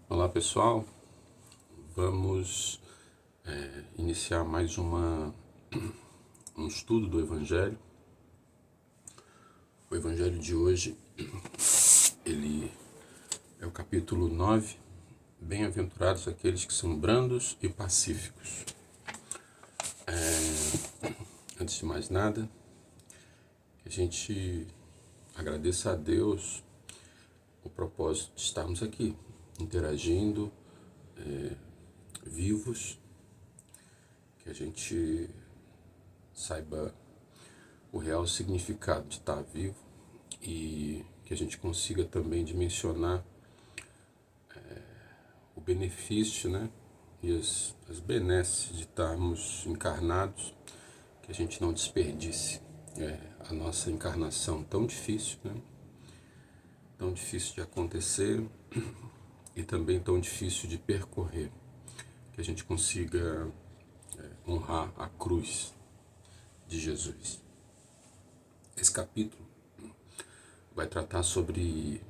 Olá pessoal, vamos iniciar mais um estudo do Evangelho. O Evangelho de hoje, ele é o capítulo 9. Bem-aventurados aqueles que são brandos e pacíficos. Antes de mais nada, que a gente agradeça a Deus o propósito de estarmos aqui, interagindo, vivos, que a gente saiba o real significado de estar vivo e que a gente consiga também dimensionar o benefício, né, e as benesses de estarmos encarnados, que a gente não desperdice a nossa encarnação tão difícil, né, tão difícil de acontecer e também tão difícil de percorrer, que a gente consiga honrar a cruz de Jesus. Esse capítulo vai tratar sobre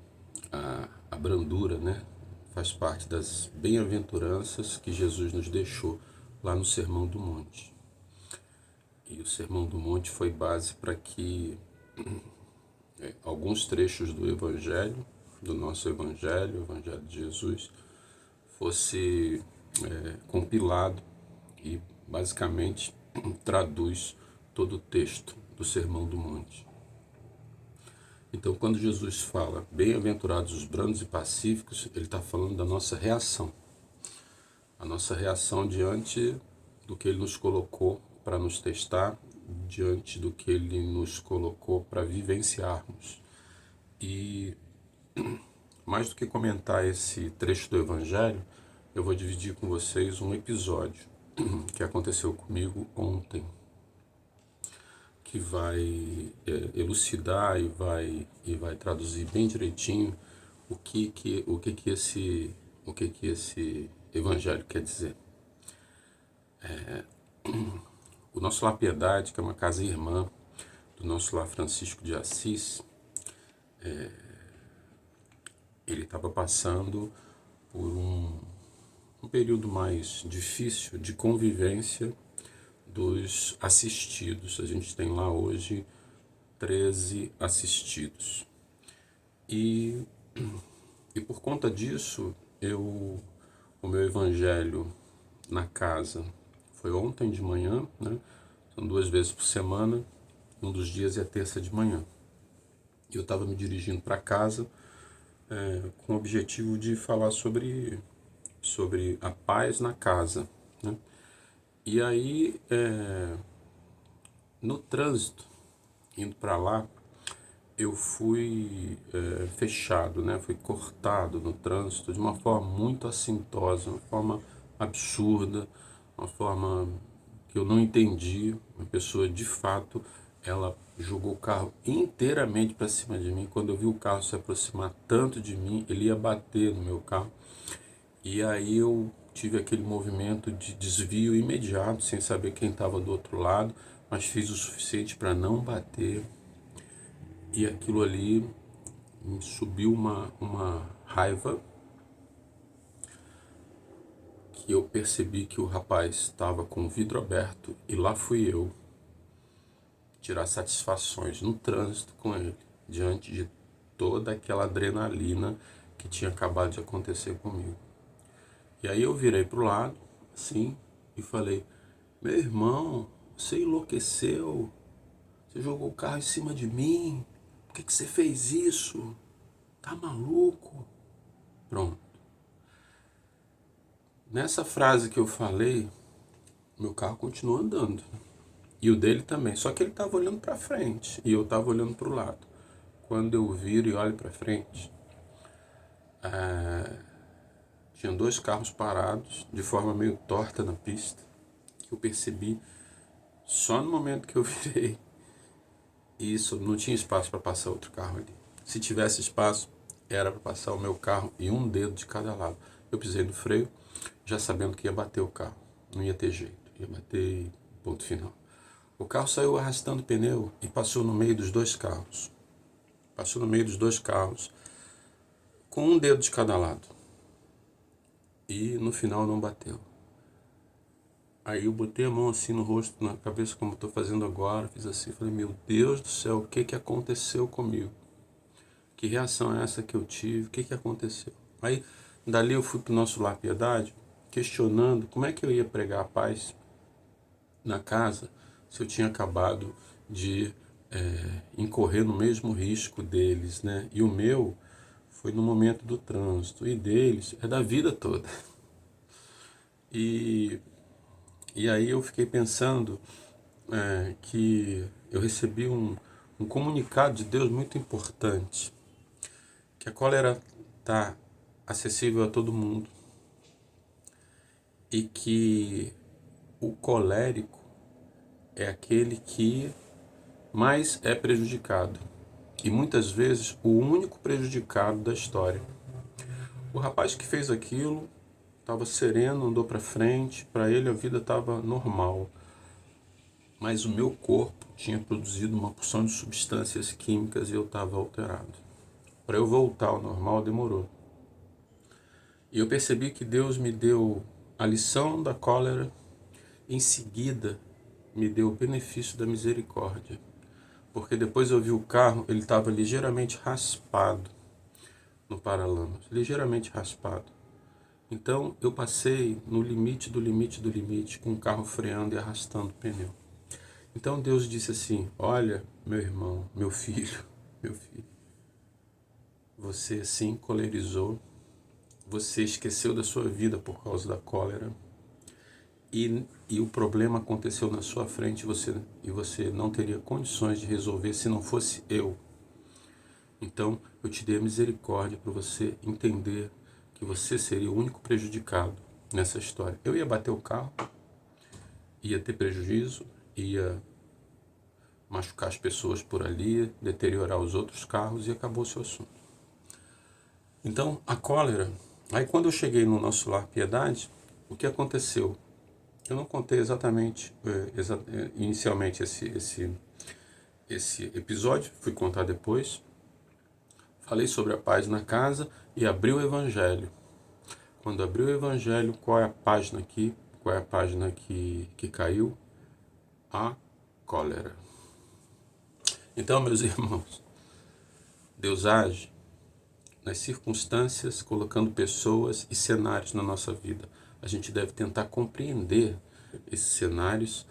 a brandura, né? Faz parte das bem-aventuranças que Jesus nos deixou lá no Sermão do Monte. E o Sermão do Monte foi base para que alguns trechos do Evangelho, do nosso Evangelho, o Evangelho de Jesus, fosse compilado e basicamente traduz todo o texto do Sermão do Monte. Então, quando Jesus fala bem-aventurados os brandos e pacíficos, ele está falando da nossa reação. A nossa reação diante do que ele nos colocou para nos testar, diante do que ele nos colocou para vivenciarmos. E mais do que comentar esse trecho do Evangelho, eu vou dividir com vocês um episódio que aconteceu comigo ontem, que vai elucidar e vai traduzir bem direitinho o que esse evangelho quer dizer. O nosso Lar Piedade, que é uma casa irmã do nosso Lar Francisco de Assis, ele estava passando por um período mais difícil de convivência dos assistidos. A gente tem lá hoje 13 assistidos. E por conta disso, o meu evangelho na casa foi ontem de manhã, né? São 2 vezes por semana, um dos dias é terça de manhã. E eu estava me dirigindo para casa com o objetivo de falar sobre a paz na casa, né? E aí, no trânsito, indo para lá, eu fui fechado, né? Fui cortado no trânsito de uma forma muito assintosa, uma forma absurda, uma forma que eu não entendi. Uma pessoa, de fato, ela jogou o carro inteiramente para cima de mim. Quando eu vi o carro se aproximar tanto de mim, ele ia bater no meu carro. E aí eu tive aquele movimento de desvio imediato, sem saber quem estava do outro lado, mas fiz o suficiente para não bater. E aquilo ali me subiu uma raiva, que eu percebi que o rapaz estava com o vidro aberto e lá fui eu tirar satisfações no trânsito com ele, diante de toda aquela adrenalina que tinha acabado de acontecer comigo. E aí eu virei pro lado, assim, e falei: meu irmão, você enlouqueceu, você jogou o carro em cima de mim, por que você fez isso? Tá maluco? Pronto. Nessa frase que eu falei, meu carro continuou andando. E o dele também. Só que ele estava olhando para frente e eu estava olhando para o lado. Quando eu viro e olho para frente, tinha 2 carros parados de forma meio torta na pista. Que eu percebi só no momento que eu virei. E isso não tinha espaço para passar outro carro ali. Se tivesse espaço, era para passar o meu carro e um dedo de cada lado. Eu pisei no freio, já sabendo que ia bater o carro. Não ia ter jeito, ia bater, ponto final. O carro saiu arrastando o pneu e passou no meio dos 2 carros. Passou no meio dos 2 carros, com um dedo de cada lado. e no final não bateu. Aí eu botei a mão assim no rosto, na cabeça, como estou fazendo agora, fiz assim, falei, meu Deus do céu, o que aconteceu comigo? Que reação é essa que eu tive? O que aconteceu? Aí, dali eu fui para o nosso Lar Piedade, questionando como é que eu ia pregar a paz na casa se eu tinha acabado de incorrer no mesmo risco deles, né? E o meu foi no momento do trânsito, e deles é da vida toda. E aí eu fiquei pensando que eu recebi um comunicado de Deus muito importante, que a cólera está acessível a todo mundo e que o colérico é aquele que mais é prejudicado e muitas vezes o único prejudicado da história. O rapaz que fez aquilo estava sereno, andou para frente, para ele a vida estava normal, mas o meu corpo tinha produzido uma porção de substâncias químicas e eu estava alterado. Para eu voltar ao normal demorou. E eu percebi que Deus me deu a lição da cólera, em seguida me deu o benefício da misericórdia. Porque depois eu vi o carro, ele estava ligeiramente raspado no paralamas, ligeiramente raspado. Então eu passei no limite do limite do limite, com o carro freando e arrastando o pneu. Então Deus disse assim, olha, meu irmão, meu filho, você sim colerizou, você esqueceu da sua vida por causa da cólera, e o problema aconteceu na sua frente e você não teria condições de resolver se não fosse eu. Então eu te dei a misericórdia para você entender que você seria o único prejudicado nessa história. Eu ia bater o carro, ia ter prejuízo, ia machucar as pessoas por ali, deteriorar os outros carros e acabou o seu assunto. Então a cólera, aí quando eu cheguei no nosso Lar Piedade, o que aconteceu? Eu não contei exatamente, inicialmente esse episódio, fui contar depois. Falei sobre a paz na casa e abri o Evangelho. Quando abri o Evangelho, qual é a página aqui? Qual é a página que caiu? A cólera. Então, meus irmãos, Deus age nas circunstâncias, colocando pessoas e cenários na nossa vida. A gente deve tentar compreender esses cenários,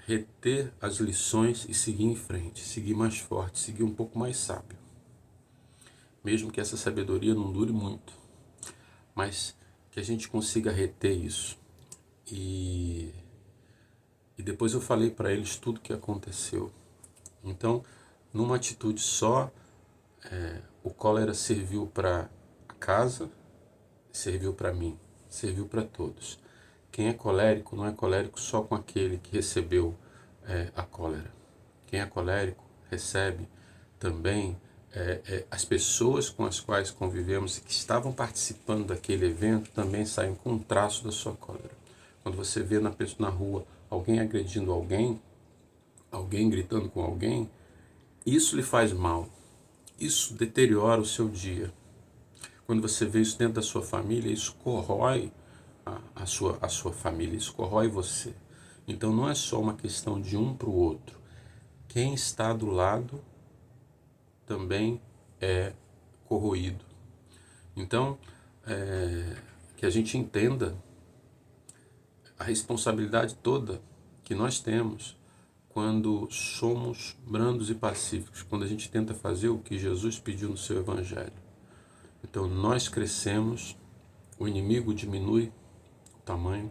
reter as lições e seguir em frente, seguir mais forte, seguir um pouco mais sábio. Mesmo que essa sabedoria não dure muito, mas que a gente consiga reter isso. E depois eu falei para eles tudo o que aconteceu. Então, numa atitude só, o cólera serviu para a casa, serviu para mim, serviu para todos. Quem é colérico não é colérico só com aquele que recebeu a cólera. Quem é colérico recebe também as pessoas com as quais convivemos e que estavam participando daquele evento também saem com um traço da sua cólera. Quando você vê na rua alguém agredindo alguém gritando com alguém, isso lhe faz mal. Isso deteriora o seu dia. Quando você vê isso dentro da sua família, isso corrói a sua família, isso corrói você. Então não é só uma questão de um para o outro. Quem está do lado também é corroído. Então, que a gente entenda a responsabilidade toda que nós temos quando somos brandos e pacíficos, quando a gente tenta fazer o que Jesus pediu no seu Evangelho. Então nós crescemos, o inimigo diminui o tamanho,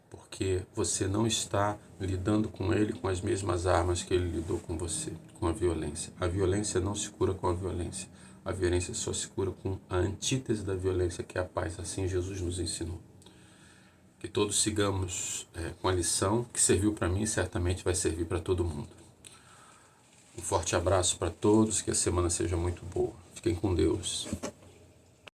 porque você não está lidando com ele com as mesmas armas que ele lidou com você, com a violência. A violência não se cura com a violência. A violência só se cura com a antítese da violência, que é a paz. Assim Jesus nos ensinou. Que todos sigamos com a lição que serviu para mim e certamente vai servir para todo mundo. Um forte abraço para todos, que a semana seja muito boa. Fiquem com Deus.